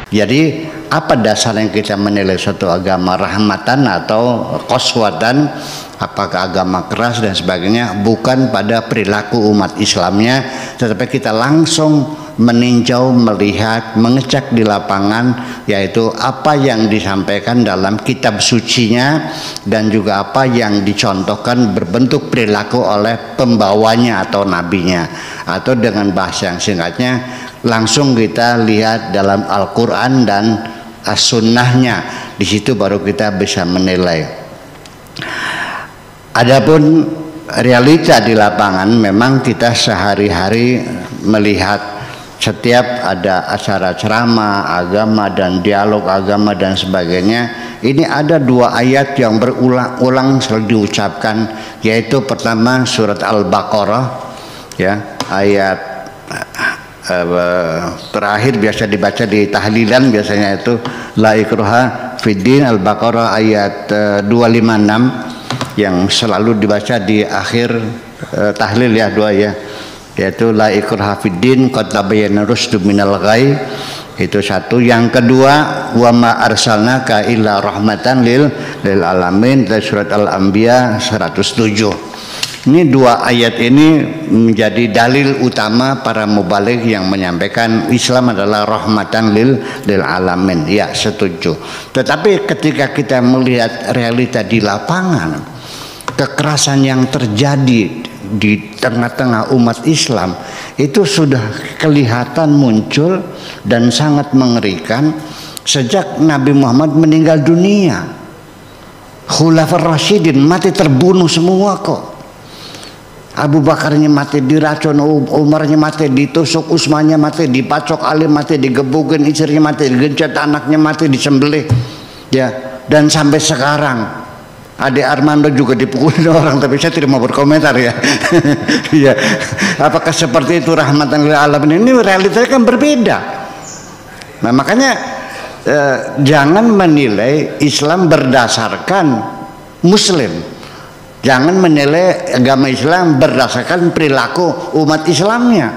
Jadi apa dasarnya kita menilai suatu agama rahmatan atau qaswatan, apakah agama keras dan sebagainya? Bukan pada perilaku umat Islamnya, tetapi kita langsung meninjau, melihat, mengecek di lapangan, yaitu apa yang disampaikan dalam kitab sucinya dan juga apa yang dicontohkan berbentuk perilaku oleh pembawanya atau nabinya, atau dengan bahasa yang singkatnya langsung kita lihat dalam Al-Quran dan As-Sunnahnya. Di situ baru kita bisa menilai. Adapun realita di lapangan, memang kita sehari-hari melihat setiap ada acara ceramah agama dan dialog agama dan sebagainya, ini ada dua ayat yang berulang-ulang selalu diucapkan, yaitu pertama surat Al-Baqarah, ya, ayat terakhir biasa dibaca di tahlilan, biasanya itu la ikraha fiddin, Al-Baqarah ayat 256 yang selalu dibaca di akhir tahlil, ya, dua, ya, yaitu la ikraha fiddin qad tabayyana rusdu minal ghai. Itu satu. Yang kedua, wa ma arsalnaka illa rahmatan lil alamin, dari surat Al-Anbiya 107. Ini dua ayat ini menjadi dalil utama para mubaligh yang menyampaikan Islam adalah rahmatan lil alamin. Ya, setuju. Tetapi ketika kita melihat realita di lapangan, kekerasan yang terjadi di tengah-tengah umat Islam itu sudah kelihatan muncul dan sangat mengerikan sejak Nabi Muhammad meninggal dunia. Khulafaur Rasyidin mati terbunuh semua kok. Abu Bakarnya mati diracun, Umarnya mati ditusuk, Utsmannya mati dipacok, Ali mati digebukin, istrinya mati digencet, anaknya mati disembelih, ya. Dan sampai sekarang Ade Armando juga dipukulin orang, tapi saya tidak mau berkomentar, ya. Ya, apakah seperti itu rahmatan lil alamin? Ini realitanya kan berbeda. Nah, makanya jangan menilai Islam berdasarkan Muslim. Jangan menilai agama Islam berdasarkan perilaku umat Islamnya.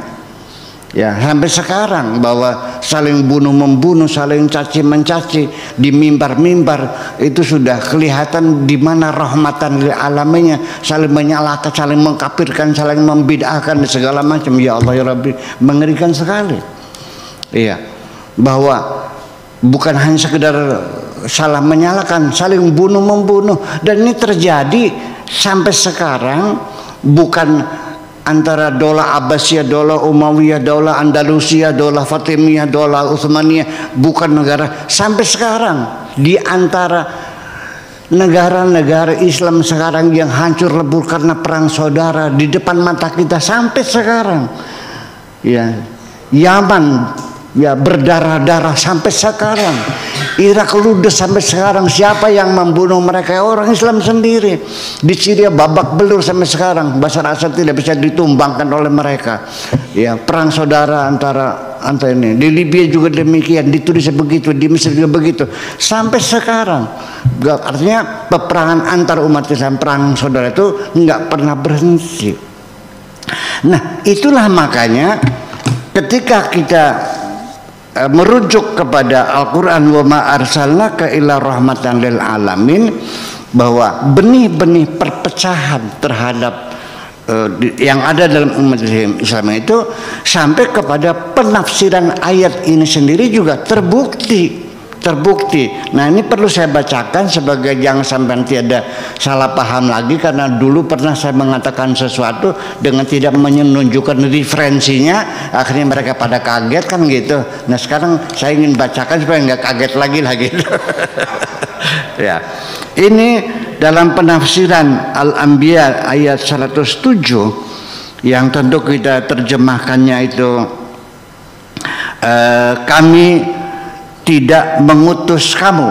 Ya, sampai sekarang bahwa saling bunuh membunuh, saling caci mencaci di mimbar-mimbar, itu sudah kelihatan di mana rahmatan lil alaminnya, saling menyalahkan, saling mengkafirkan, saling membid'ahkan segala macam. Ya Allah ya Rabbi, mengerikan sekali. Iya, bahwa bukan hanya sekedar salah menyalahkan, saling bunuh membunuh, dan ini terjadi sampai sekarang. Bukan antara daulah Abbasiyah, daulah Umayyah, daulah Andalusia, daulah Fatimiyah, daulah Utsmaniyah, bukan negara. Sampai sekarang di antara negara-negara Islam sekarang yang hancur lebur karena perang saudara di depan mata kita sampai sekarang, ya, Yaman, ya, berdarah-darah sampai sekarang. Irak ludes sampai sekarang. Siapa yang membunuh mereka? Orang Islam sendiri. Di Syria babak belur sampai sekarang. Bashar Assad tidak bisa ditumbangkan oleh mereka. Ya, perang saudara antara ini. Di Libya juga demikian, di Tunisia begitu, di Mesir juga begitu. Sampai sekarang. Artinya peperangan antar umat Islam, perang saudara itu nggak pernah berhenti. Nah, itulah makanya ketika kita merujuk kepada Al-Quran, wa ma arsalnaka illa rahmatan lil alamin, bahwa benih-benih perpecahan terhadap yang ada dalam umat Islam itu sampai kepada penafsiran ayat ini sendiri juga terbukti. Nah, ini perlu saya bacakan sebagai jangan sampai tiada salah paham lagi, karena dulu pernah saya mengatakan sesuatu dengan tidak menunjukkan referensinya, akhirnya mereka pada kaget kan gitu. Nah, sekarang saya ingin bacakan supaya nggak kaget lagi gitu. Ya, ini dalam penafsiran Al-Anbiya ayat 107 yang tentu kita terjemahkannya itu kami tidak mengutus kamu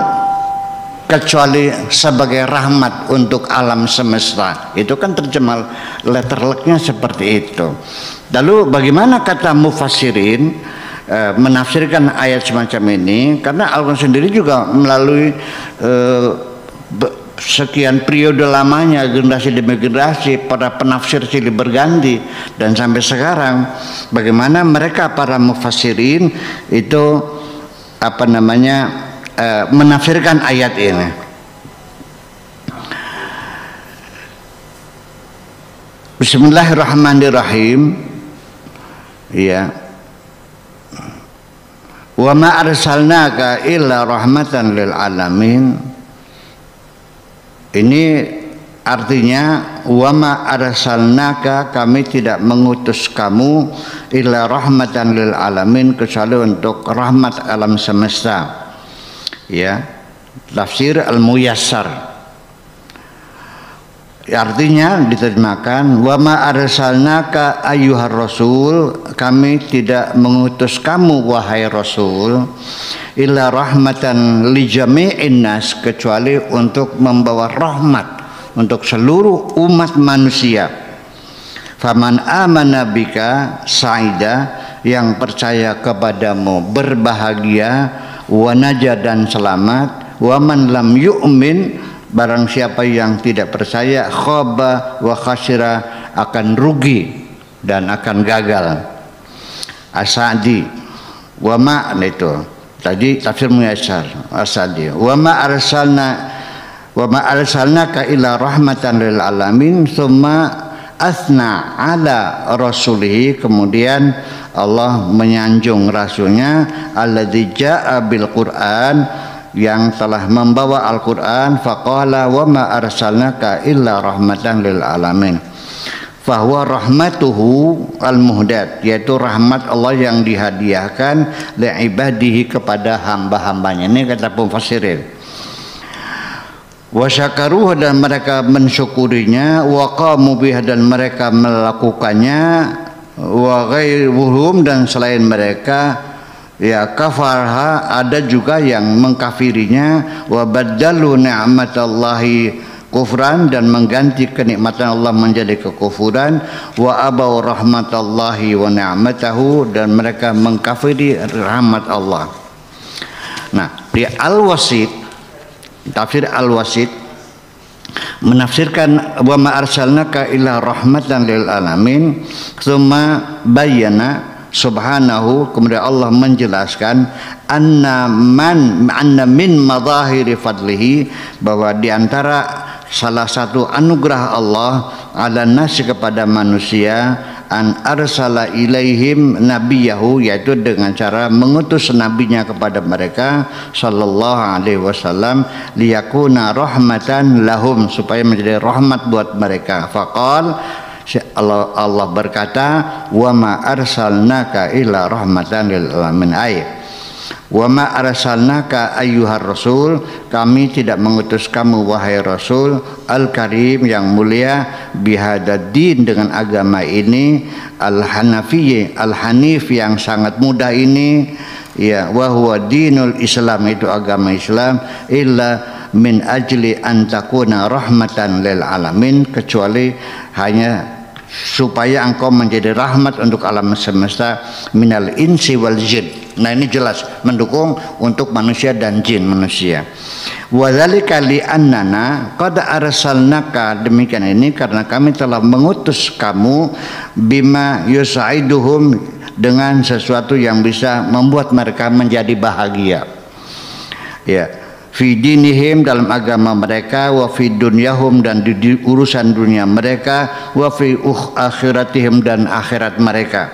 kecuali sebagai rahmat untuk alam semesta. Itu kan terjemah letterleknya seperti itu. Lalu bagaimana kata mufassirin menafsirkan ayat semacam ini? Karena Al-Quran sendiri juga melalui sekian periode lamanya, generasi demi generasi, para penafsir silih berganti, dan sampai sekarang bagaimana mereka para mufassirin itu menafsirkan ayat ini. Bismillahirrahmanirrahim. Ya. Wa ma arsalnaka illa rahmatan lil alamin. Ini artinya wa ma arsalnaka, kami tidak mengutus kamu illa rahmatan lil alamin, kecuali untuk rahmat alam semesta. Ya. Tafsir Al-Muyassar. Artinya diterjemahkan wa ma arsalnaka ayyuhar rasul, kami tidak mengutus kamu wahai rasul illa rahmatan li jami'in nas, kecuali untuk membawa rahmat untuk seluruh umat manusia. Faman amana bika sa'ida, yang percaya kepadamu berbahagia, wa naja, dan selamat, wa man lam yu'min, barang siapa yang tidak percaya, khaba wa khasira, akan rugi dan akan gagal. As-Sa'di wa ma, itu tadi tafsir Muyassar. As-Sa'di wa ma arsalnaka illa rahmatan lil alamin, thumma asna ala rasulihi, kemudian Allah menyanjung rasulnya, alladzi jaa bil Qur'an, yang telah membawa Al-Quran. Faqala wa ma arsalnaka illa rahmatan lil alamin, fahuwa rahmatuhu al-muhdad, yaitu rahmat Allah yang dihadiahkan li ibadihi, kepada hamba-hambanya. Ini kata mufassirin. Wa syakaruhu, dan mereka mensyukurinya, wa qamu biha, dan mereka melakukannya, wa ghairuhum, dan selain mereka, ya kafarha, ada juga yang mengkafirinya, wa baddalu ni'matallahi kufran, dan mengganti kenikmatan Allah menjadi kekufuran, wa abau rahmatallahi wa ni'matahu, dan mereka mengkafiri rahmat Allah. Nah, di Al-Wasit, tafsir Al-Wasit menafsirkan wa ma arsalnaka illa rahmatan lil alamin, tsumma bayyana subhanahu, kemudian Allah menjelaskan anna min madahiri fadlihi, bahwa diantara salah satu anugerah Allah ala nasi, kepada manusia, an arsala ilaihim nabiyahu, yaitu dengan cara mengutus nabinya kepada mereka sallallahu alaihi wasallam, liyakuna rahmatan lahum, supaya menjadi rahmat buat mereka. Faqal, Allah berkata, wa ma arsalnaka illa rahmatan lil alamin, wa ma arsalnaka ayyuhar rasul, kami tidak mengutus kamu wahai rasul, al-karim, yang mulia, bihadadin, dengan agama ini, al-hanafiyyi, al-hanif, yang sangat mudah ini, ya, wa huwa dinul Islam, itu agama Islam, illa min ajli an takuna rahmatan lil alamin, kecuali hanya supaya engkau menjadi rahmat untuk alam semesta, minal insi wal jin. Nah, ini jelas mendukung untuk manusia dan jin manusia. Wa dzalika li annana qad arsalnaka, demikian ini karena kami telah mengutus kamu, bima yusaiduhum, dengan sesuatu yang bisa membuat mereka menjadi bahagia. Ya, fi dinihim, dalam agama mereka, wa fi dunyahum, dan di urusan dunia mereka, wa fi akhiratihim, dan akhirat mereka.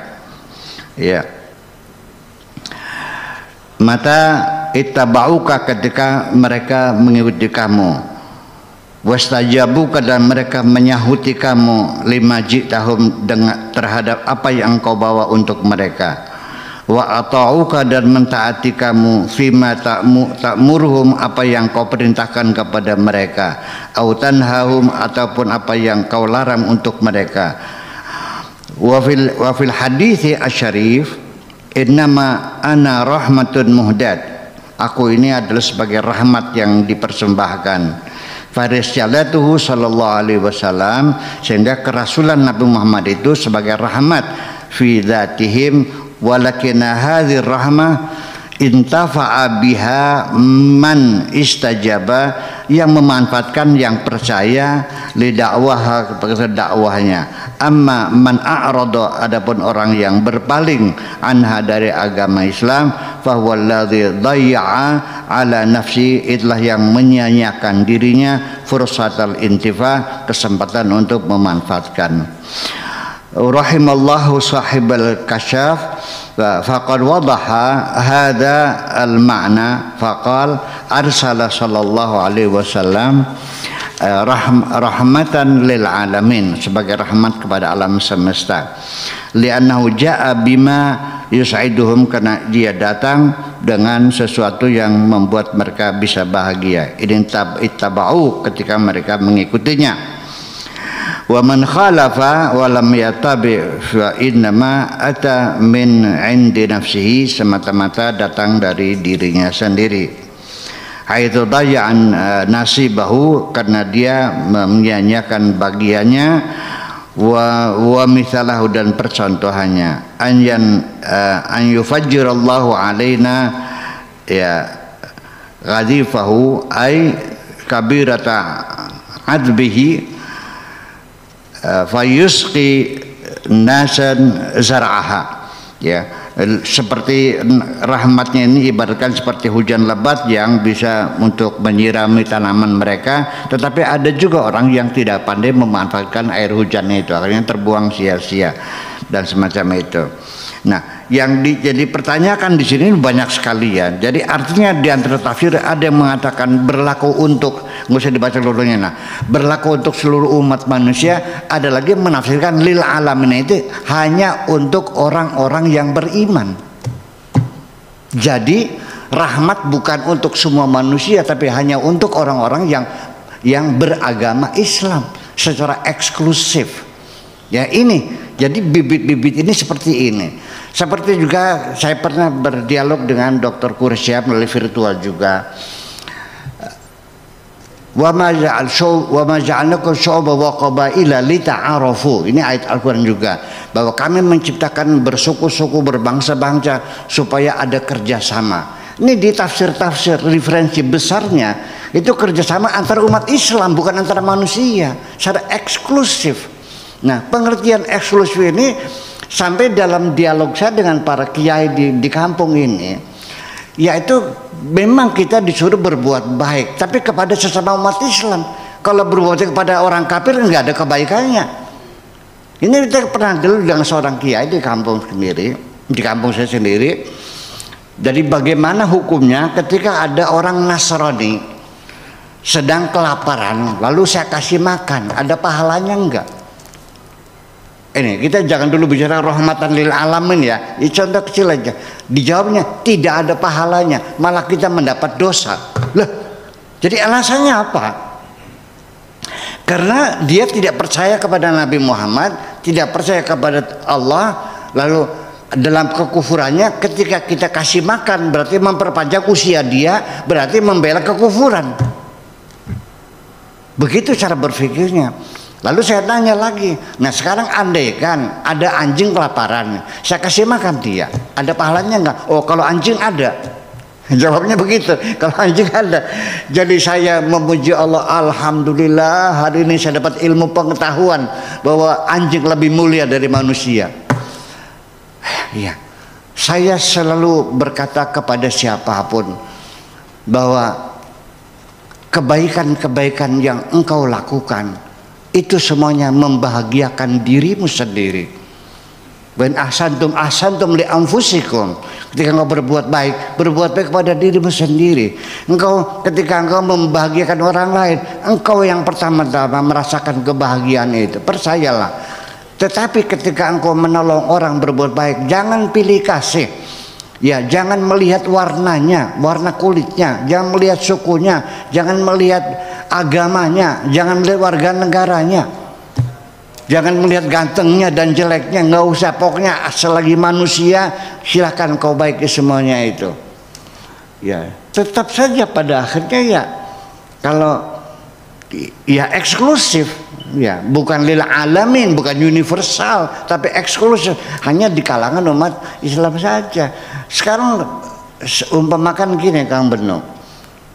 Ya. Mata ittaba'uka, ketika mereka mengikuti kamu, wastajabuka, dan mereka menyahuti kamu, lima ji'tahum, dengan terhadap apa yang engkau bawa untuk mereka, wa ata'uka, dan mentaati kamu, fima ta'muruhum, apa yang kau perintahkan kepada mereka, au tanhahum, ataupun apa yang kau larang untuk mereka. Wa fil hadithi asyarif, innama ana rahmatun muhdad, aku ini adalah sebagai rahmat yang dipersembahkan. Farisyalatuhu sallallahu alaihi wasallam, sehingga kerasulan Nabi Muhammad itu sebagai rahmat fi dzatihim, walakina hadhir rahmah intafa'a biha man istajaba, yang memanfaatkan, yang percaya, li dakwah, kepada dakwahnya. Amma man a'rada, adapun orang yang berpaling, anha, dari agama Islam, fahuwallazi dhayya'a ala nafsi, itulah yang menyia-nyiakan dirinya fursatal intifa, kesempatan untuk memanfaatkan. Rahimallahu sahibal kasyaf faqad wadaha hadha al ma'na faqal arsala sallallahu alaihi wasallam rahmatan lil alamin, sebagai rahmat kepada alam semesta. Li'annahu ja'a bima yus'iduhum, karena dia datang dengan sesuatu yang membuat mereka bisa bahagia. Ittaba'u, ketika mereka mengikutinya. Wa man khalafa wa lam yatabi fa innama ata min 'indi nafsihi, semata-mata datang dari dirinya sendiri. Haitsu dayyan nasibahu, karena dia menyia-nyiakan bagiannya. Wa mithalahu, dan percontohannya, an yufajjirallahu alaina ya ghadifahu ay kabirata adbihi fayusqi nasan zar'aha, ya, seperti rahmatnya ini ibaratkan seperti hujan lebat yang bisa untuk menyirami tanaman mereka, tetapi ada juga orang yang tidak pandai memanfaatkan air hujannya itu, akhirnya terbuang sia-sia dan semacam itu. Nah, yang jadi pertanyakan di sini banyak sekali ya. Jadi artinya di antara tafsir ada yang mengatakan berlaku untuk, nggak usah dibaca seluruhnya, nah, berlaku untuk seluruh umat manusia. Ada lagi menafsirkan lil alamin itu hanya untuk orang-orang yang beriman. Jadi rahmat bukan untuk semua manusia, tapi hanya untuk orang-orang yang beragama Islam secara eksklusif. Ya ini, jadi bibit-bibit ini seperti ini. Seperti juga saya pernah berdialog dengan Dr. Kursyab melalui virtual juga. Wa ma ja'alnakum syu'uban wa qabaila lita'arafu. Ini ayat Al-Qur'an juga, bahwa kami menciptakan bersuku-suku, berbangsa-bangsa supaya ada kerjasama. Ini di tafsir-tafsir referensi besarnya itu kerjasama antara umat Islam, bukan antara manusia secara eksklusif. Nah, pengertian eksklusif ini sampai dalam dialog saya dengan para kiai di kampung ini, yaitu memang kita disuruh berbuat baik, tapi kepada sesama umat Islam. Kalau berbuat baik kepada orang kafir nggak ada kebaikannya. Ini kita pernah dulu dengan seorang kiai di kampung sendiri, di kampung saya sendiri. Jadi bagaimana hukumnya ketika ada orang Nasrani sedang kelaparan, lalu saya kasih makan, ada pahalanya enggak? Ini kita jangan dulu bicara rahmatan lil alamin ya. Ini contoh kecil aja. Dijawabnya tidak ada pahalanya, malah kita mendapat dosa. Lah, jadi alasannya apa? Karena dia tidak percaya kepada Nabi Muhammad, tidak percaya kepada Allah, lalu dalam kekufurannya ketika kita kasih makan berarti memperpanjang usia dia, berarti membela kekufuran. Begitu cara berpikirnya. Lalu saya tanya lagi, nah sekarang andai kan ada anjing kelaparan, saya kasih makan dia, ada pahalanya enggak? Oh, kalau anjing ada. Jawabnya begitu, kalau anjing ada. Jadi saya memuji Allah, alhamdulillah hari ini saya dapat ilmu pengetahuan bahwa anjing lebih mulia dari manusia. Iya, saya selalu berkata kepada siapapun bahwa kebaikan-kebaikan yang engkau lakukan itu semuanya membahagiakan dirimu sendiri. Wan ahsantum li anfusikum. Ketika engkau berbuat baik kepada dirimu sendiri. Ketika engkau membahagiakan orang lain, engkau yang pertama-tama merasakan kebahagiaan itu. Percayalah. Tetapi ketika engkau menolong orang berbuat baik, jangan pilih kasih. Ya, jangan melihat warnanya, warna kulitnya, jangan melihat sukunya, jangan melihat agamanya, jangan melihat warga negaranya, jangan melihat gantengnya dan jeleknya, nggak usah, pokoknya selagi manusia silahkan kau baiki semuanya itu. Ya, tetap saja pada akhirnya ya, kalau ya eksklusif, ya bukan lil alamin, bukan universal, tapi eksklusif hanya di kalangan umat Islam saja. Sekarang umpamakan gini Kang Beno,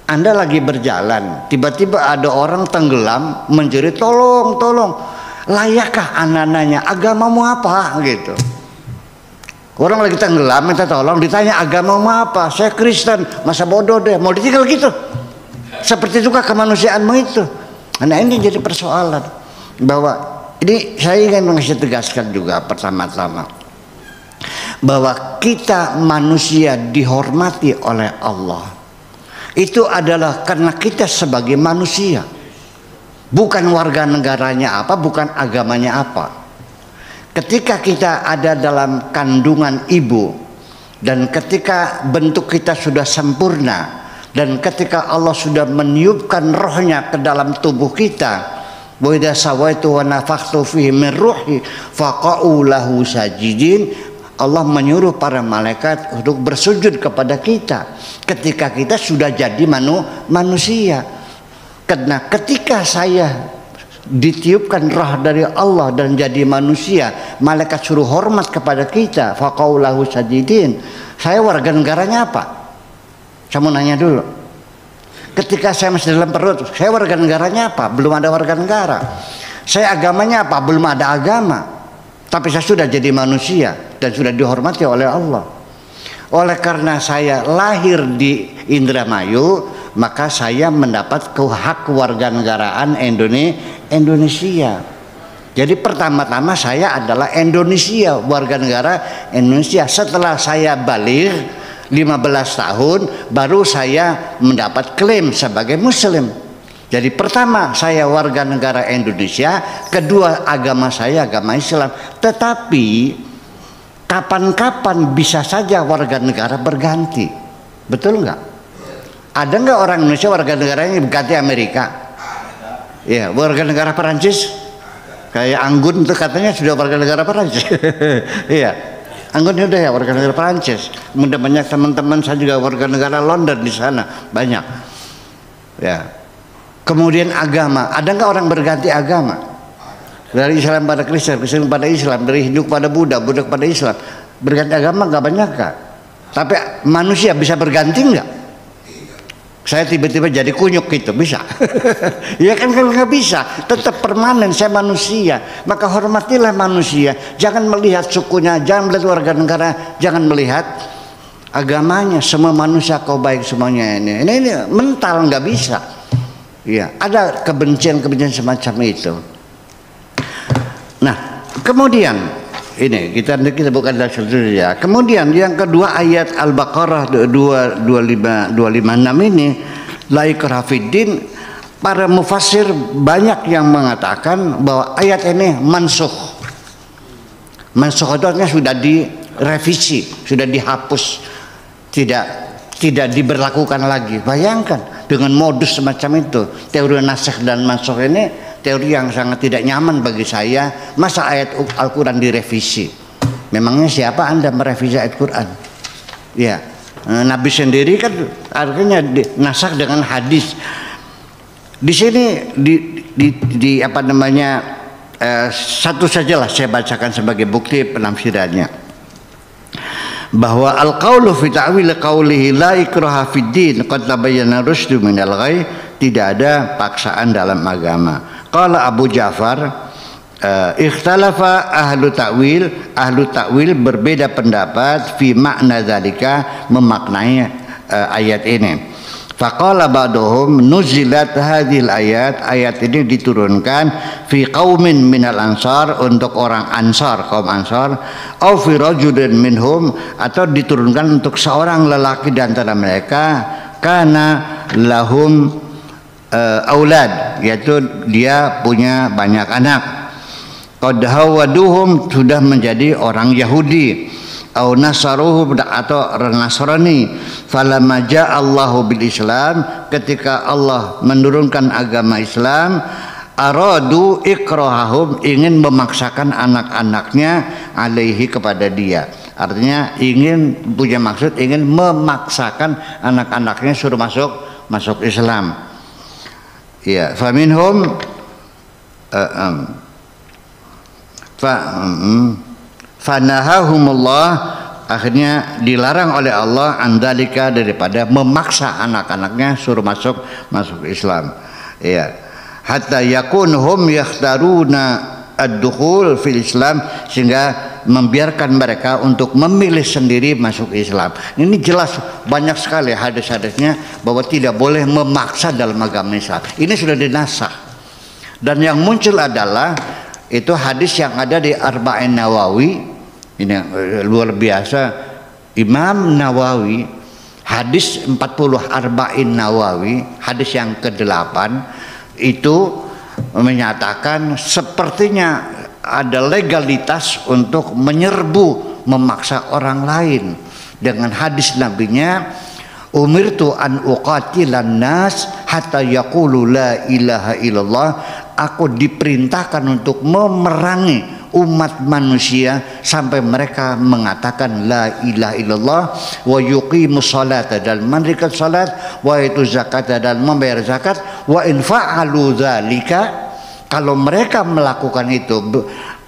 Anda lagi berjalan, tiba-tiba ada orang tenggelam menjerit, tolong, layakkah Anda nanya agamamu apa gitu? Orang lagi tenggelam minta tolong, ditanya agamamu apa? Saya Kristen. Masa bodoh deh, mau ditinggal gitu. Seperti juga kemanusiaanmu itu. Nah ini jadi persoalan, bahwa ini saya ingin mengasih tegaskan juga pertama-tama bahwa kita manusia dihormati oleh Allah itu adalah karena kita sebagai manusia, bukan warga negaranya apa, bukan agamanya apa. Ketika kita ada dalam kandungan ibu dan ketika bentuk kita sudah sempurna dan ketika Allah sudah meniupkan rohnya ke dalam tubuh kita, wa idza sawaitu wa nafakhtu fihi min ruhi faqa'u lahu sajidin, Allah menyuruh para malaikat untuk bersujud kepada kita ketika kita sudah jadi manusia. Karena ketika saya ditiupkan roh dari Allah dan jadi manusia, malaikat suruh hormat kepada kita, faqa'u lahu sajidin. Saya warga negaranya apa? Saya mau nanya dulu. Ketika saya masih dalam perut, saya warga negaranya apa? Belum ada warga negara. Saya agamanya apa? Belum ada agama. Tapi saya sudah jadi manusia dan sudah dihormati oleh Allah. Oleh karena saya lahir di Indramayu, maka saya mendapat hak kewarganegaraan Indonesia. Jadi pertama-tama saya adalah Indonesia, warga negara Indonesia. Setelah saya balik 15 tahun baru saya mendapat klaim sebagai muslim. Jadi pertama saya warga negara Indonesia, kedua agama saya agama Islam. Tetapi kapan-kapan bisa saja warga negara berganti. Betul nggak? Ada nggak orang Indonesia warga negaranya berganti Amerika? Ya, warga negara Perancis. Kayak Anggun itu katanya sudah warga negara Perancis. Iya. Anggun udah ya warga negara Perancis. Kemudian banyak teman-teman saya juga warga negara London di sana, banyak. Ya. Kemudian agama, ada nggak orang berganti agama? Dari Islam pada Kristen, Kristen pada Islam, dari Hindu pada Buddha, Buddha pada Islam. Berganti agama nggak banyak kan? Tapi manusia bisa berganti nggak? Saya tiba-tiba jadi kunyuk gitu, bisa? Ya kan nggak bisa, tetap permanen saya manusia. Maka hormatilah manusia, jangan melihat sukunya, jangan melihat warga negara, jangan melihat agamanya. Semua manusia kau baik semuanya ini mental nggak bisa. Ya, ada kebencian-kebencian semacam itu. Nah, kemudian ini kita bukan dasar ya. Kemudian yang kedua ayat Al-Baqarah 256 ini, la ikraha fiddin, para mufassir banyak yang mengatakan bahwa ayat ini mansukh. Mansukh itu artinya sudah direvisi, sudah dihapus, tidak diberlakukan lagi. Bayangkan dengan modus semacam itu, teori nasikh dan mansukh ini teori yang sangat tidak nyaman bagi saya. Masa ayat Al-Quran direvisi? Memangnya siapa Anda merevisi ayat Quran? Ya, Nabi sendiri kan artinya nasakh dengan hadis. Di sini di apa namanya, satu sajalah saya bacakan sebagai bukti penafsirannya, bahwa al-qaulu fi ta'wil qaulihi la ikraha fid din qad tabayyana rusdu minal ghayy, tidak ada paksaan dalam agama. Qala Abu Ja'far, ikhtalafa ahlu ta'wil berbeda pendapat fi makna dzalika, memaknai ayat ini. Faqala ba'duhum nuzilat hadhil ayat ini diturunkan fi qaumin minal ansar, untuk orang ansar, kaum ansar, au fi rajulin minhum, atau diturunkan untuk seorang lelaki di antara mereka, kana lahum aulad, yaitu dia punya banyak anak, qad hawaduhum, sudah menjadi orang Yahudi, au nasaruhu, atau Nasrani. Falamma ja'allahu bil Islam, ketika Allah menurunkan agama Islam, aradu ikrahahum, ingin memaksakan anak-anaknya alaihi, kepada dia. Artinya ingin, punya maksud ingin memaksakan anak-anaknya suruh masuk Islam. Ya, faminhum fanahahumullah, akhirnya dilarang oleh Allah andalika, daripada memaksa anak-anaknya suruh masuk Islam. Ya, hatta yakunhum yakhtaruna ad-dukhul fil Islam, sehingga membiarkan mereka untuk memilih sendiri masuk Islam. Ini jelas banyak sekali hadis-hadisnya bahwa tidak boleh memaksa dalam agama Islam. Ini sudah dinasakh. Dan yang muncul adalah itu hadis yang ada di Arba'in Nawawi. Ini luar biasa. Imam Nawawi, hadis 40 Arba'in Nawawi, hadis yang ke-8 itu menyatakan sepertinya ada legalitas untuk menyerbu, memaksa orang lain. Dengan hadis nabinya, umirtu an uqatilan nas hatta yaqulu la ilaha illallah, aku diperintahkan untuk memerangi umat manusia sampai mereka mengatakan la ilaha illallah, wa yuqimus salata, dan mendirikan salat, wa itu zakat, dan membayar zakat, wa in fa'alu dzalika, kalau mereka melakukan itu,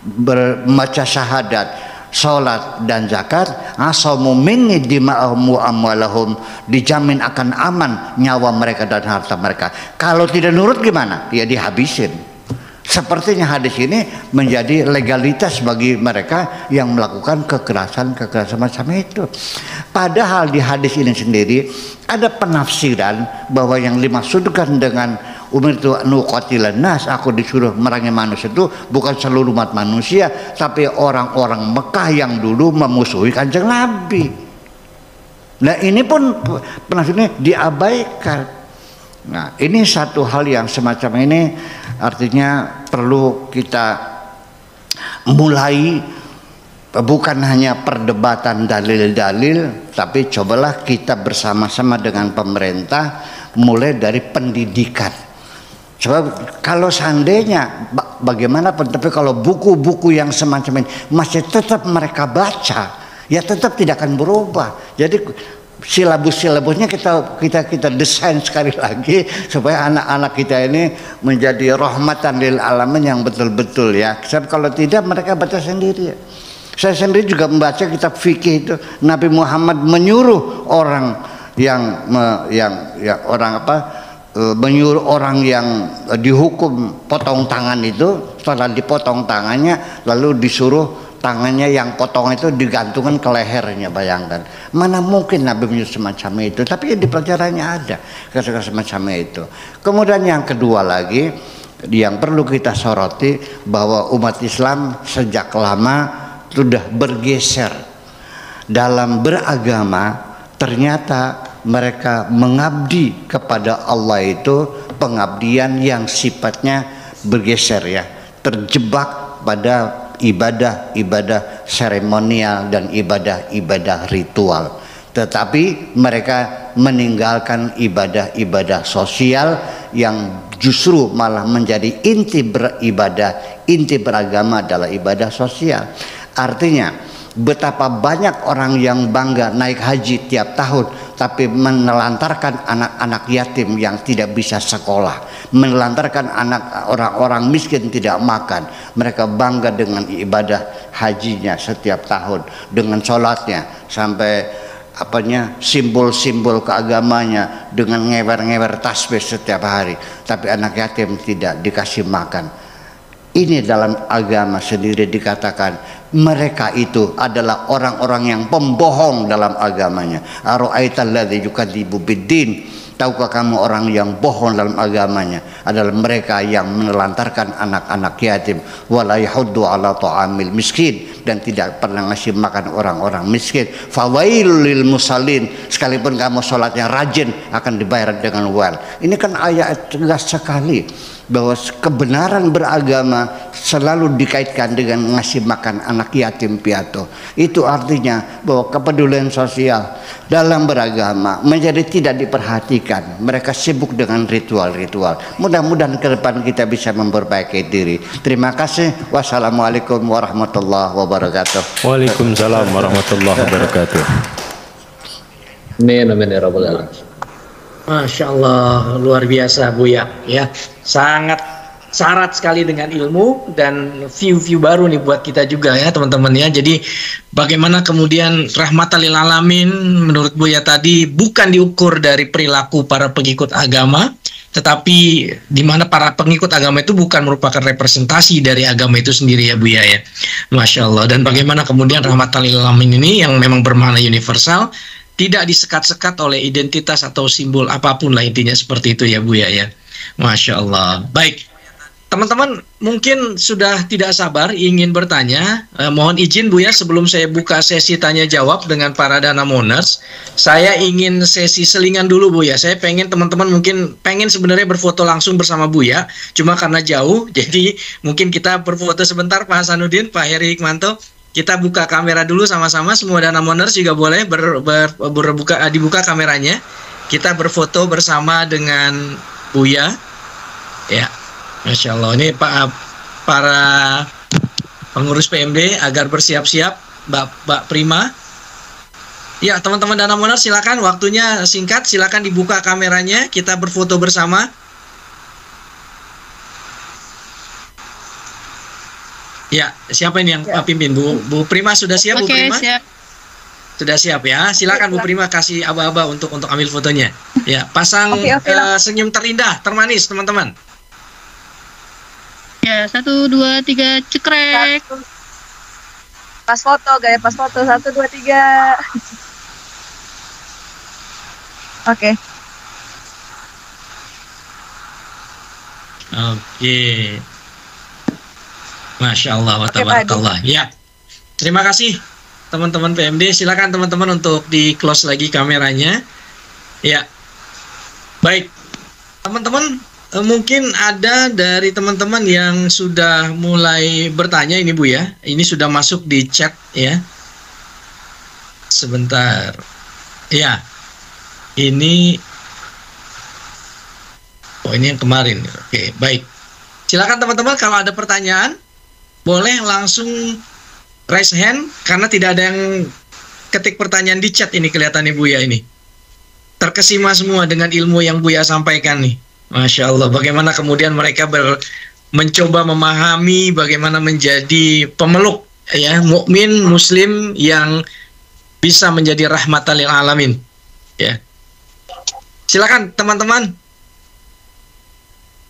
membaca syahadat, salat dan zakat, asamu minni dima'ahum wa amwalahum, dijamin akan aman nyawa mereka dan harta mereka. Kalau tidak nurut gimana? Ya dihabisin. Sepertinya hadis ini menjadi legalitas bagi mereka yang melakukan kekerasan macam itu. Padahal di hadis ini sendiri ada penafsiran bahwa yang dimaksudkan dengan umirtu an uqatilan nas, aku disuruh merangi manusia, itu bukan seluruh umat manusia, tapi orang-orang Mekah yang dulu memusuhi Kanjeng Nabi. Nah ini pun penafsirannya diabaikan. Nah ini satu hal yang semacam ini, artinya perlu kita mulai, bukan hanya perdebatan dalil-dalil, tapi cobalah kita bersama-sama dengan pemerintah mulai dari pendidikan. Sebab kalau seandainya bagaimanapun, tapi kalau buku-buku yang semacam ini masih tetap mereka baca, ya tetap tidak akan berubah. Jadi silabus-silabusnya kita desain sekali lagi supaya anak-anak kita ini menjadi rahmatan lil alamin yang betul-betul ya. Sebab kalau tidak mereka baca sendiri. Saya sendiri juga membaca kitab fikih itu, Nabi Muhammad menyuruh orang menyuruh orang yang dihukum potong tangan itu, setelah dipotong tangannya lalu disuruh tangannya yang potong itu digantungkan ke lehernya. Bayangkan, mana mungkin Nabi menyuruh semacam itu, tapi di pelajarannya ada kata-kata semacam itu. Kemudian yang kedua lagi yang perlu kita soroti, bahwa umat Islam sejak lama sudah bergeser dalam beragama. Ternyata mereka mengabdi kepada Allah itu pengabdian yang sifatnya bergeser ya, terjebak pada ibadah-ibadah seremonial dan ibadah-ibadah ritual. Tetapi mereka meninggalkan ibadah-ibadah sosial yang justru malah menjadi inti beribadah, inti beragama adalah ibadah sosial. Artinya betapa banyak orang yang bangga naik haji tiap tahun, tapi menelantarkan anak-anak yatim yang tidak bisa sekolah, menelantarkan anak orang-orang miskin tidak makan. Mereka bangga dengan ibadah hajinya setiap tahun, dengan sholatnya, sampai simbol-simbol keagamanya, dengan ngewer-ngewer tasbih setiap hari, tapi anak yatim tidak dikasih makan. Ini dalam agama sendiri dikatakan mereka itu adalah orang-orang yang pembohong dalam agamanya. Ara'aital ladzi yukadzibu biddin, tahukah kamu orang yang bohong dalam agamanya adalah mereka yang menelantarkan anak-anak yatim, wala yahuddu ala ta'amil miskin, dan tidak pernah ngasih makan orang-orang miskin. Fawailul lil musallin, sekalipun kamu sholatnya rajin akan dibayar dengan well. Ini kan ayat tegas sekali bahwa kebenaran beragama selalu dikaitkan dengan ngasih makan anak yatim piatu. Itu artinya bahwa kepedulian sosial dalam beragama menjadi tidak diperhatikan. Mereka sibuk dengan ritual-ritual. Mudah-mudahan ke depan kita bisa memperbaiki diri. Terima kasih. Wassalamualaikum warahmatullahi wabarakatuh. Waalaikumsalam warahmatullahi wabarakatuh. Amin amin ya rabbal alamin. Masya Allah, luar biasa Buya ya, sangat syarat sekali dengan ilmu dan view-view baru nih buat kita juga ya teman-teman ya. Jadi bagaimana kemudian rahmatan lil alamin menurut Buya tadi bukan diukur dari perilaku para pengikut agama, tetapi di mana para pengikut agama itu bukan merupakan representasi dari agama itu sendiri ya Buya ya. Masya Allah. Dan bagaimana kemudian rahmatan lil alamin ini yang memang bermakna universal, tidak disekat-sekat oleh identitas atau simbol apapun lah, intinya seperti itu ya Buya ya. Masya Allah. Baik, teman-teman mungkin sudah tidak sabar ingin bertanya. Mohon izin Buya, sebelum saya buka sesi tanya jawab dengan para Danamoners, saya ingin sesi selingan dulu Buya. Saya pengen teman-teman mungkin pengen sebenarnya berfoto langsung bersama Buya, cuma karena jauh, jadi mungkin kita berfoto sebentar. Pak Hasanuddin, Pak Heri Hikmanto, kita buka kamera dulu sama-sama. Semua Danamoners juga boleh dibuka kameranya. Kita berfoto bersama dengan Buya. Ya. Masya Allah, ini para pengurus PMD agar bersiap-siap, Mbak Prima. Ya, teman-teman Danamoners silakan, waktunya singkat, silakan dibuka kameranya, kita berfoto bersama. Ya, siapa ini yang pimpin? Bu Prima sudah siap? Oke, Bu Prima? siap. Sudah siap ya. Silakan Bu Prima kasih aba-aba untuk ambil fotonya. Ya, pasang senyum terindah, termanis teman-teman. Ya, 1, 2, 3, cekrek. Pas foto, gaya pas foto. 1, 2, 3. Oke. Oke. Masya Allah wa tabarakallah. Ya. Terima kasih teman-teman PMD. Silakan teman-teman untuk di close lagi kameranya. Ya. Baik. Teman-teman, mungkin ada dari teman-teman yang sudah mulai bertanya ini Bu ya. Ini sudah masuk di chat ya. Sebentar. Ya. Ini ini yang kemarin. Oke, baik. Silakan teman-teman kalau ada pertanyaan boleh langsung raise hand karena tidak ada yang ketik pertanyaan di chat ini kelihatannya Bu ya ini. Terkesima semua dengan ilmu yang Buya sampaikan nih. Masya Allah, bagaimana kemudian mereka mencoba memahami bagaimana menjadi pemeluk ya, mukmin muslim yang bisa menjadi rahmatan lil alamin. Ya. Silakan teman-teman.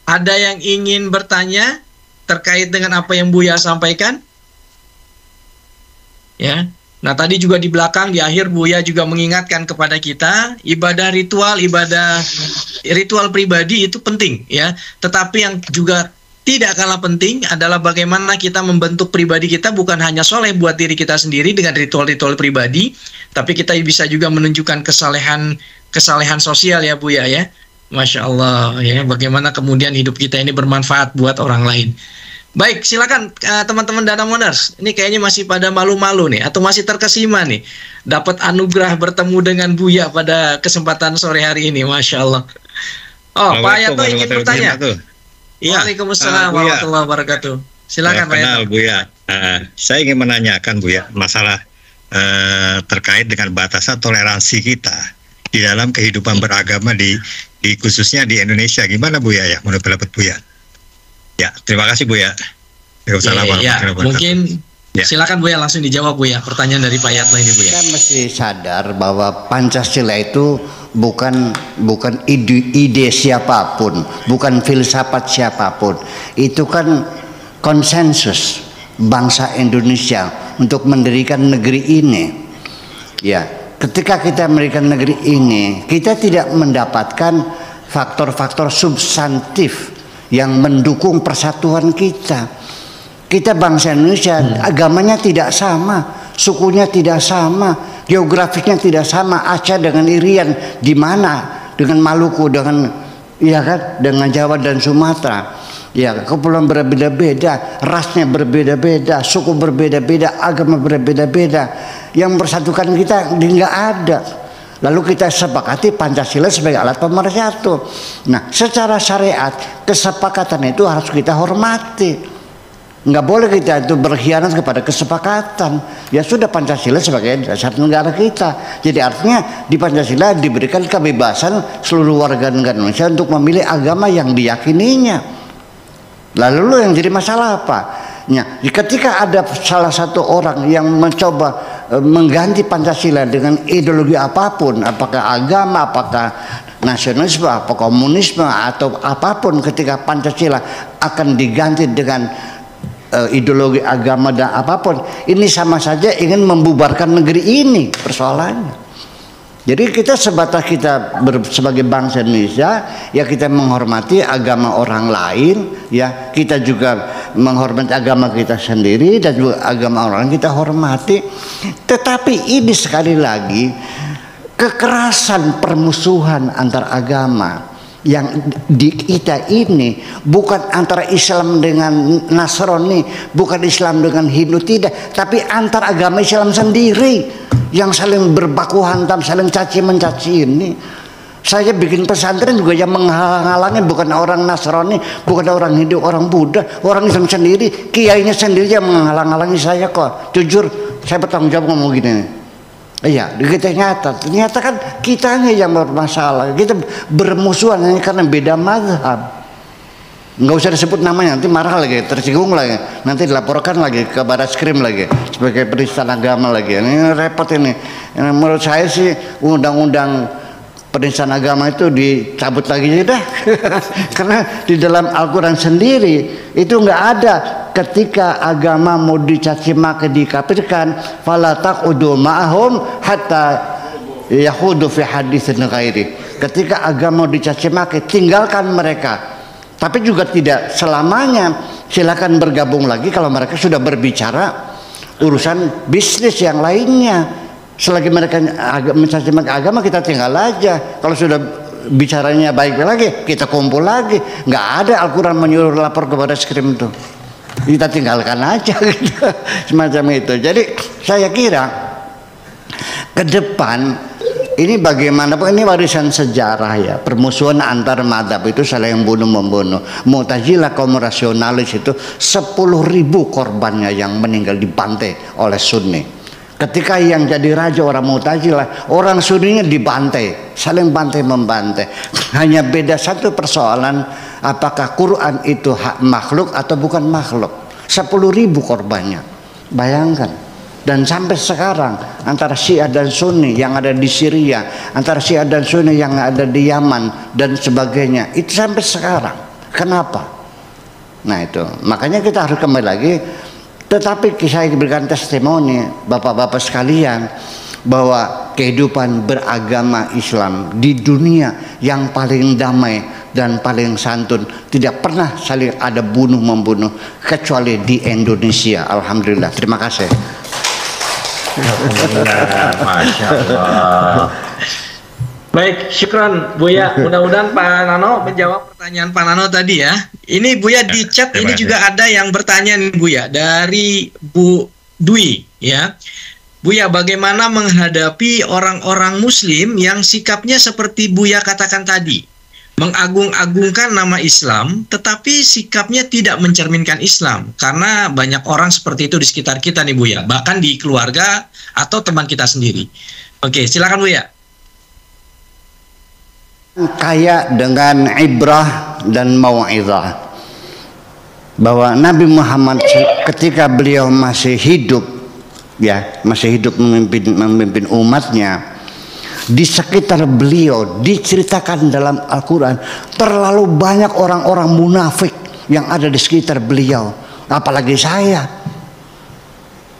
Ada yang ingin bertanya terkait dengan apa yang Buya sampaikan? Ya. Nah, tadi juga di belakang di akhir Buya juga mengingatkan kepada kita ibadah ritual pribadi itu penting ya. Tetapi yang juga tidak kalah penting adalah bagaimana kita membentuk pribadi kita bukan hanya soleh buat diri kita sendiri dengan ritual-ritual pribadi, tapi kita bisa juga menunjukkan kesalehan sosial ya Buya ya. Masya Allah ya, bagaimana kemudian hidup kita ini bermanfaat buat orang lain. Baik, silakan teman-teman Danamoners. Ini kayaknya masih pada malu-malu nih, atau masih terkesima nih, dapat anugerah bertemu dengan Buya pada kesempatan sore hari ini, Masya Allah. Oh, Pak Yato ingin bertanya. Ya. Waalaikumsalam warahmatullahi wabarakatuh. Silakan Pak Yato. Buya, saya ingin menanyakan Buya masalah terkait dengan batasan toleransi kita di dalam kehidupan beragama di khususnya di Indonesia. Gimana Buya ya, menurut pendapat Buya? Ya, terima kasih Buya. Mungkin silakan Buya langsung dijawab Buya pertanyaan dari Pak Yatno ini Buya. Kita mesti sadar bahwa Pancasila itu bukan ide siapapun, bukan filsafat siapapun. Itu kan konsensus bangsa Indonesia untuk mendirikan negeri ini. Ya, ketika kita mendirikan negeri ini, kita tidak mendapatkan faktor-faktor substantif yang mendukung persatuan kita. Kita bangsa Indonesia, agamanya tidak sama, sukunya tidak sama, geografisnya tidak sama. Aceh dengan Irian, di mana dengan Maluku, dengan dengan Jawa dan Sumatera. Ya, kepulauan berbeda-beda, rasnya berbeda-beda, suku berbeda-beda, agama berbeda-beda. Yang bersatukan kita nggak ada. Lalu kita sepakati Pancasila sebagai alat pemersatu. Nah, secara syariat kesepakatan itu harus kita hormati. Nggak boleh kita itu berkhianat kepada kesepakatan. Ya sudah, Pancasila sebagai dasar negara kita. Jadi artinya di Pancasila diberikan kebebasan seluruh warga negara Indonesia untuk memilih agama yang diyakininya. Lalu yang jadi masalah apa? Ya, ketika ada salah satu orang yang mencoba mengganti Pancasila dengan ideologi apapun, apakah agama, apakah nasionalisme, apa komunisme atau apapun, ketika Pancasila akan diganti dengan ideologi agama dan apapun, ini sama saja ingin membubarkan negeri ini persoalannya. Jadi kita sebatas kita sebagai bangsa Indonesia, ya kita menghormati agama orang lain, ya kita juga menghormati agama kita sendiri dan juga agama orang kita hormati. Tetapi ini sekali lagi kekerasan permusuhan antar agama yang di kita ini bukan antara Islam dengan Nasrani, bukan Islam dengan Hindu, tidak, tapi antar agama Islam sendiri yang saling berbaku hantam, saling caci mencaci ini. Saya bikin pesantren juga yang menghalang-halangi bukan orang Nasrani, bukan orang Hindu, orang Buddha, orang Islam sendiri, kiainya sendiri yang menghalang-halangi saya kok. Jujur, saya bertanggung jawab ngomong gini. Iya, kita ternyata kan kitanya yang bermasalah. Kita bermusuhan hanya karena beda mazhab. Nggak usah disebut namanya, nanti marah lagi, tersinggung lagi, nanti dilaporkan lagi ke Barreskrim lagi sebagai penistaan agama lagi. Ini repot ini. Menurut saya sih undang-undang penistaan agama itu dicabut lagi dah. Karena di dalam Al-Quran sendiri itu nggak ada ketika agama mau dicaci maki, dikafirkan, fala taqudu ma'ahum hatta yahudu fi haditsin ghairi. Ketika agama dicaci maki, tinggalkan mereka. Tapi juga tidak selamanya, silakan bergabung lagi kalau mereka sudah berbicara urusan bisnis yang lainnya. Selagi mereka mencaci maki agama, kita tinggal aja. Kalau sudah bicaranya baik lagi, kita kumpul lagi. Nggak ada Al-Quran menyuruh lapor kepada Barreskrim itu. Kita tinggalkan aja gitu. Semacam itu. Jadi saya kira ke depan ini bagaimanapun ini warisan sejarah ya, permusuhan antar madhab itu saling bunuh membunuh. Mu'tazilah kaum rasionalis itu 10.000 korbannya yang meninggal dibantai oleh Sunni. Ketika yang jadi raja orang Mu'tazilah, orang Sunninya dibantai, saling bantai membantai. Hanya beda satu persoalan, apakah Quran itu hak makhluk atau bukan makhluk. 10.000 korbannya, bayangkan. Dan sampai sekarang antara Syiah dan Sunni yang ada di Syria, antara Syiah dan Sunni yang ada di Yaman dan sebagainya, itu sampai sekarang. Kenapa? Nah itu, makanya kita harus kembali lagi. Tetapi saya berikan testimoni bapak-bapak sekalian bahwa kehidupan beragama Islam di dunia yang paling damai dan paling santun, tidak pernah saling ada bunuh membunuh kecuali di Indonesia. Alhamdulillah. Terima kasih. Masya Allah. Baik, syukran Buya. Mudah-mudahan Pak Nano menjawab pertanyaan Pak Nano tadi ya. Ini Buya di chat ini juga ada yang bertanya nih Buya dari Bu Dwi ya. Buya, bagaimana menghadapi orang-orang Muslim yang sikapnya seperti Buya katakan tadi, mengagung-agungkan nama Islam, tetapi sikapnya tidak mencerminkan Islam, karena banyak orang seperti itu di sekitar kita nih Buya, bahkan di keluarga atau teman kita sendiri. Oke, silakan Buya. Kaya dengan ibrah dan mau'izah bahwa Nabi Muhammad ketika beliau masih hidup ya, masih hidup memimpin umatnya, di sekitar beliau diceritakan dalam Al-Quran terlalu banyak orang-orang munafik yang ada di sekitar beliau, apalagi saya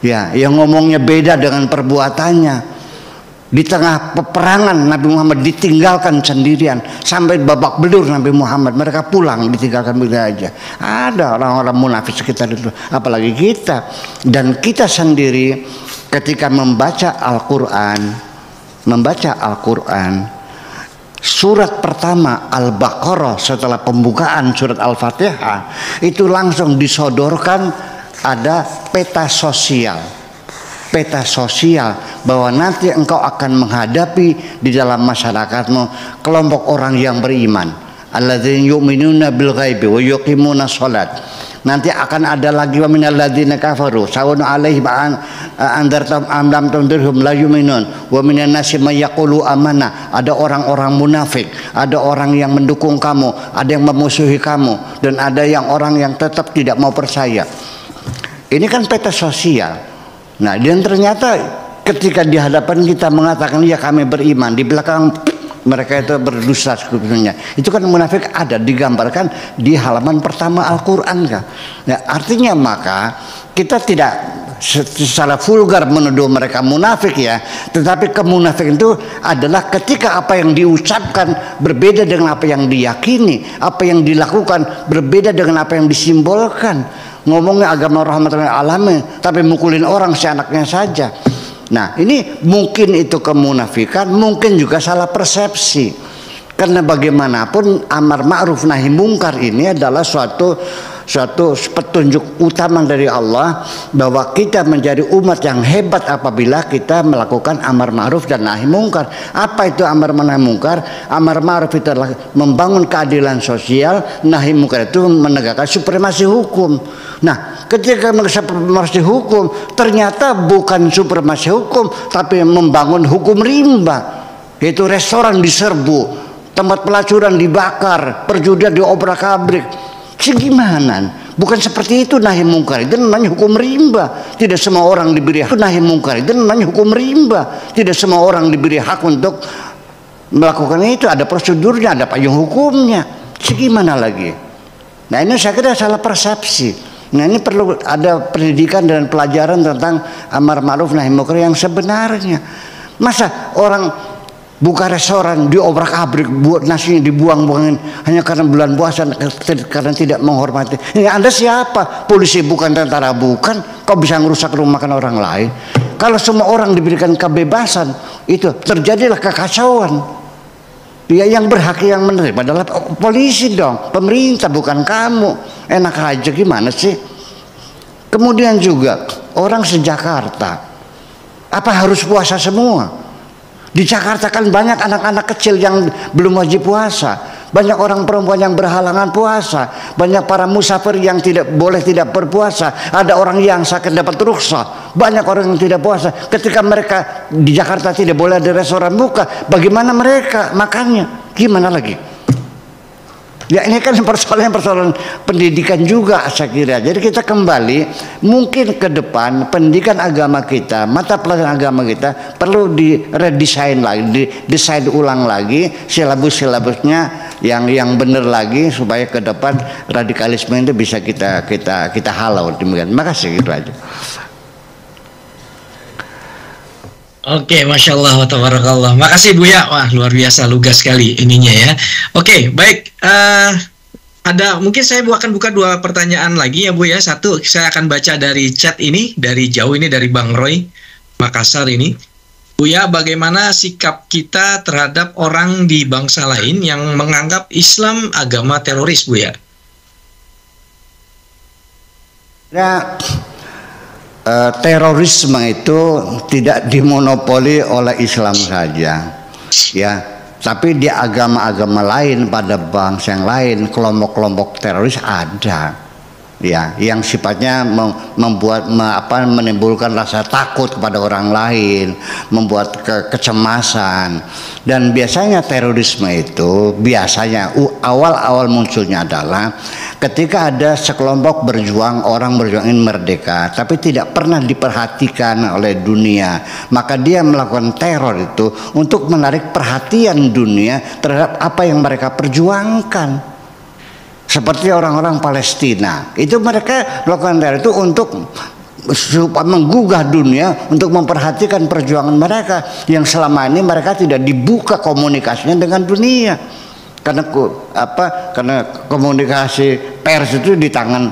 ya, yang ngomongnya beda dengan perbuatannya. Di tengah peperangan Nabi Muhammad ditinggalkan sendirian sampai babak belur. Nabi Muhammad mereka pulang ditinggalkan begitu aja. Ada orang-orang munafik sekitar itu, apalagi kita. Dan kita sendiri ketika membaca Al-Quran, surat pertama Al-Baqarah setelah pembukaan surat Al-Fatihah itu langsung disodorkan ada peta sosial bahwa nanti engkau akan menghadapi di dalam masyarakatmu kelompok orang yang beriman, alladzina yu'minuna bil ghaibi wa yuqimuna shalat. Nanti akan ada lagi wa minal ladzina kafaru sawun alaihim andartum am lam tundirhum la yu'minun wa minan nasi may yaqulu amanna. Ada orang-orang munafik, ada orang yang mendukung kamu, ada yang memusuhi kamu, dan ada yang orang yang tetap tidak mau percaya. Ini kan peta sosial. Nah, dan ternyata ketika di hadapan kita mengatakan ya kami beriman, di belakang mereka itu berdusta sebenarnya. Itu kan munafik ada digambarkan di halaman pertama Al-Quran kan. Ya, artinya maka kita tidak secara vulgar menuduh mereka munafik ya, tetapi kemunafikan itu adalah ketika apa yang diucapkan berbeda dengan apa yang diyakini, apa yang dilakukan berbeda dengan apa yang disimbolkan. Ngomongnya agama rahmatan lil alamin tapi mukulin orang seenaknya saja. Nah, ini mungkin itu kemunafikan, mungkin juga salah persepsi. Karena bagaimanapun amar ma'ruf nahi mungkar ini adalah suatu petunjuk utama dari Allah bahwa kita menjadi umat yang hebat apabila kita melakukan amar ma'ruf dan nahi mungkar. Apa itu amar nahi mungkar? Amar ma'ruf itu adalah membangun keadilan sosial, nahi mungkar itu menegakkan supremasi hukum. Nah, ketika supremasi hukum ternyata bukan supremasi hukum tapi membangun hukum rimba, yaitu restoran diserbu, tempat pelacuran dibakar, perjudian diobrak-abrik. Gimana? Bukan seperti itu nahi mungkar. Itu namanya hukum rimba. Tidak semua orang diberi hak nahi mungkar. Itu namanya hukum rimba. Tidak semua orang diberi hak untuk melakukan itu. Ada prosedurnya, ada payung hukumnya. Gimana lagi? Nah, ini saya kira salah persepsi. Nah, ini perlu ada pendidikan dan pelajaran tentang amar ma'ruf nahi mungkar yang sebenarnya. Masa orang buka restoran diobrak-abrik, buat nasinya dibuang-buangin hanya karena bulan puasa, karena tidak menghormati. Ini Anda siapa? Polisi bukan, tentara bukan, kok bisa ngerusak rumah makan orang lain? Kalau semua orang diberikan kebebasan, itu terjadilah kekacauan. Ya, yang berhak yang menerima adalah polisi dong, pemerintah, bukan kamu. Enak aja, gimana sih? Kemudian juga orang se-Jakarta, apa harus puasa semua? Di Jakarta kan banyak anak-anak kecil yang belum wajib puasa, banyak orang perempuan yang berhalangan puasa, banyak para musafir yang tidak berpuasa, ada orang yang sakit dapat rukhsah, banyak orang yang tidak puasa. Ketika mereka di Jakarta tidak boleh ada restoran buka, bagaimana mereka makannya? Gimana lagi? Ya, ini kan persoalan pendidikan juga saya kira. Jadi kita kembali mungkin ke depan pendidikan agama kita, mata pelajaran agama kita perlu diredesain lagi, didesain ulang lagi silabusnya yang benar lagi supaya ke depan radikalisme itu bisa kita halau. Demikian. Makasih, gitu aja. Oke, Masya Allah wa tabarakallah. Makasih Buya. Wah, luar biasa, lugas sekali ininya ya. Oke, baik. Ada mungkin saya akan buka 2 pertanyaan lagi ya Bu ya. Satu saya akan baca dari chat ini, dari jauh ini, dari Bang Roy Makassar ini. Buya, bagaimana sikap kita terhadap orang di bangsa lain yang menganggap Islam agama teroris, Buya? Ya, terorisme itu tidak dimonopoli oleh Islam saja, ya. Tapi di agama-agama lain, pada bangsa yang lain, kelompok-kelompok teroris ada, ya, yang sifatnya menimbulkan rasa takut kepada orang lain, membuat kecemasan. Dan biasanya terorisme itu awal-awal munculnya adalah ketika ada sekelompok orang berjuang ingin merdeka, tapi tidak pernah diperhatikan oleh dunia, maka dia melakukan teror itu untuk menarik perhatian dunia terhadap apa yang mereka perjuangkan. Seperti orang-orang Palestina, itu mereka melakukan teror itu untuk supaya menggugah dunia untuk memperhatikan perjuangan mereka yang selama ini mereka tidak dibuka komunikasinya dengan dunia. Karena komunikasi pers itu di tangan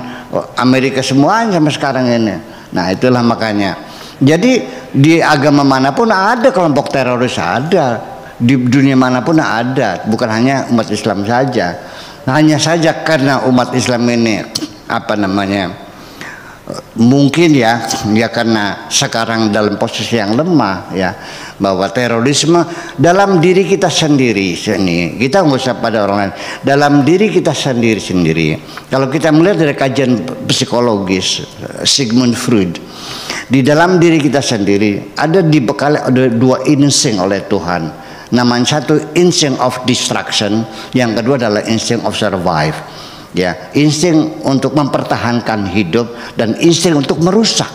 Amerika semuanya sampai sekarang ini. Nah, itulah makanya. Jadi di agama manapun ada kelompok teroris, ada di dunia manapun ada, bukan hanya umat Islam saja. Hanya saja karena umat Islam ini mungkin ya karena sekarang dalam posisi yang lemah, ya, bahwa terorisme dalam diri kita sendiri sini, kita nggak usah pada orang lain, dalam diri kita sendiri. Kalau kita melihat dari kajian psikologis Sigmund Freud, di dalam diri kita sendiri ada dibekali ada 2 insting oleh Tuhan. Namanya satu insting of destruction, yang kedua adalah insting of survive. Ya, insting untuk mempertahankan hidup dan insting untuk merusak.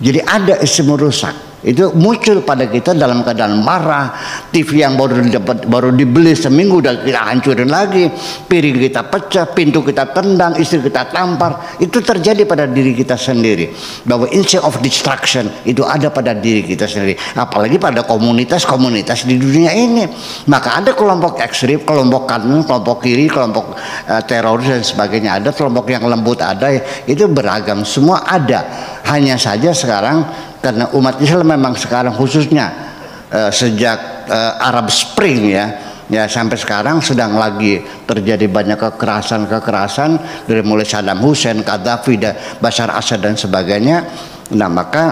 Jadi ada insting merusak. itu muncul pada kita dalam keadaan marah. TV yang baru dibeli seminggu udah kita hancurin lagi, piring kita pecah, pintu kita tendang, istri kita tampar. Itu terjadi pada diri kita sendiri, bahwa instinct of destruction itu ada pada diri kita sendiri, apalagi pada komunitas-komunitas di dunia ini. Maka ada kelompok ekstrim, kelompok kanan, kelompok kiri, kelompok teroris dan sebagainya, ada kelompok yang lembut, ada itu beragam, semua ada. Hanya saja sekarang karena umat Islam memang sekarang khususnya sejak Arab Spring ya sampai sekarang sedang lagi terjadi banyak kekerasan dari mulai Saddam Hussein, Gaddafi, Bashar Assad dan sebagainya. Nah maka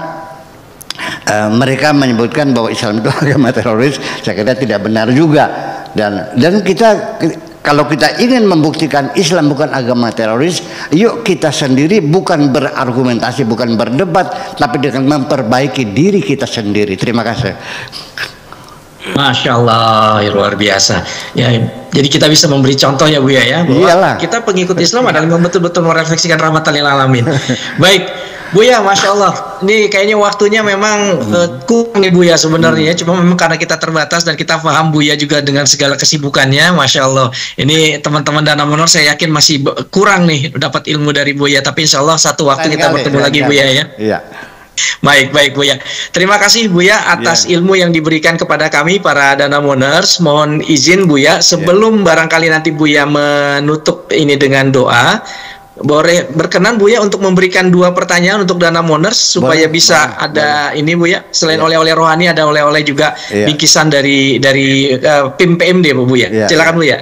mereka menyebutkan bahwa Islam itu agama teroris. Saya kira tidak benar juga, dan kita kalau kita ingin membuktikan Islam bukan agama teroris, yuk kita sendiri bukan berargumentasi, bukan berdebat, tapi dengan memperbaiki diri kita sendiri. Terima kasih. Masya Allah, ya luar biasa. Ya, jadi kita bisa memberi contoh ya Bu ya, bahwa kita pengikut Islam adalah betul-betul merefleksikan rahmatan lil alamin. Baik. Bu ya, Masya Allah, ini kayaknya waktunya memang kurang nih Bu ya sebenarnya, cuma memang karena kita terbatas dan kita paham Bu ya juga dengan segala kesibukannya, Masya Allah. Ini teman-teman Dana Menor saya yakin masih kurang nih dapat ilmu dari Bu ya, tapi Insya Allah satu waktu kita bertemu lagi Bu ya. Iya. Baik Bu ya. Terima kasih Bu ya atas ilmu yang diberikan kepada kami para Dana Moners. Mohon izin Bu ya, sebelum barangkali nanti Bu ya menutup ini dengan doa, boleh berkenan Bu ya untuk memberikan 2 pertanyaan untuk Dana Moners supaya bisa ada ini Bu ya, selain oleh-oleh rohani ada oleh-oleh juga bingkisan dari PIM PMD Bu ya. Silakan Bu ya.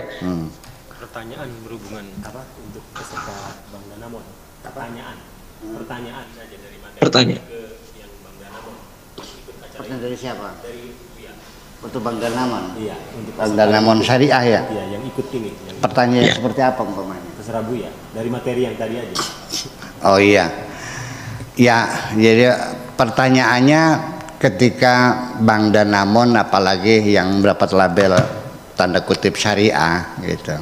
Pertanyaan berhubungan apa untuk peserta Bang Danamon? Pertanyaan saja dari materi Pertanyaan. ke yang Bang Danamon. Pertanyaan dari siapa? Dari untuk Bang Danamon. Iya, untuk Bang Danamon Syariah ya. Iya, yang ikut ini. Pertanyaan seperti apa umpamanya? Terserah Bu ya, dari materi yang tadi aja. Oh iya. Ya, jadi pertanyaannya ketika Bang Danamon apalagi yang mendapat label tanda kutip syariah gitu.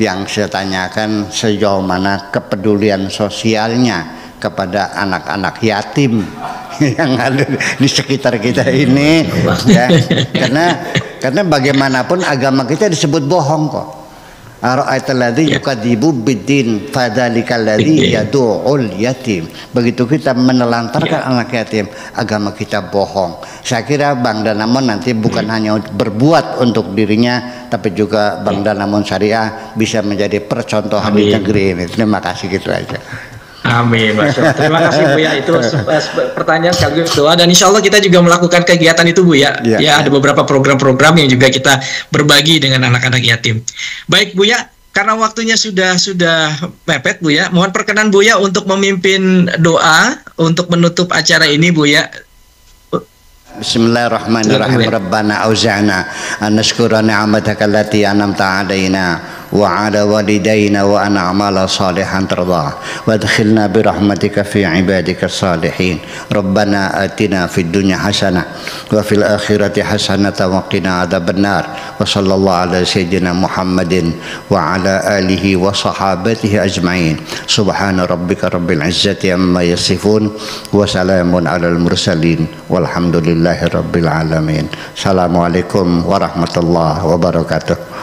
Yang saya tanyakan sejauh mana kepedulian sosialnya kepada anak-anak yatim yang ada di sekitar kita ini ya. Karena bagaimanapun agama kita disebut bohong kok. Ara'aital ladzi yukadzibu biddin fadzalikal ladzi yad'ul yatim. Begitu kita menelantarkan anak yatim, agama kita bohong. Saya kira Bang Danamon nanti bukan hanya berbuat untuk dirinya, tapi juga Bang Danamon Syariah bisa menjadi percontohan di negeri ini. Terima kasih, gitu aja. Amin, Masya Allah. Terima kasih Bu ya, itu pertanyaan sekaligus doa, dan insya Allah kita juga melakukan kegiatan itu Bu ya. Ya, ada beberapa program-program yang juga kita berbagi dengan anak-anak yatim. Baik Bu ya, karena waktunya sudah mepet Bu ya, mohon perkenan Bu ya untuk memimpin doa untuk menutup acara ini Bu ya. Bismillahirrahmanirrahim. Rabbana auza'na an nashkura ni'mataka allati an'amta 'alaina wa 'ala walidayna wa an a'mala salihan tardah wa adkhilna bi rahmatika fi 'ibadika salihin. Rabbana atina fid dunya hasanah wa fil akhirati hasanah wa qina adzabannar. Wa sallallahu ala sayyidina Muhammadin wa ala alihi wa sahabatihi ajma'in. Subhana rabbika rabbil izzati amma yasifun wa salamun alal mursalin walhamdulillahi rabbil alamin. Assalamualaikum warahmatullahi wabarakatuh.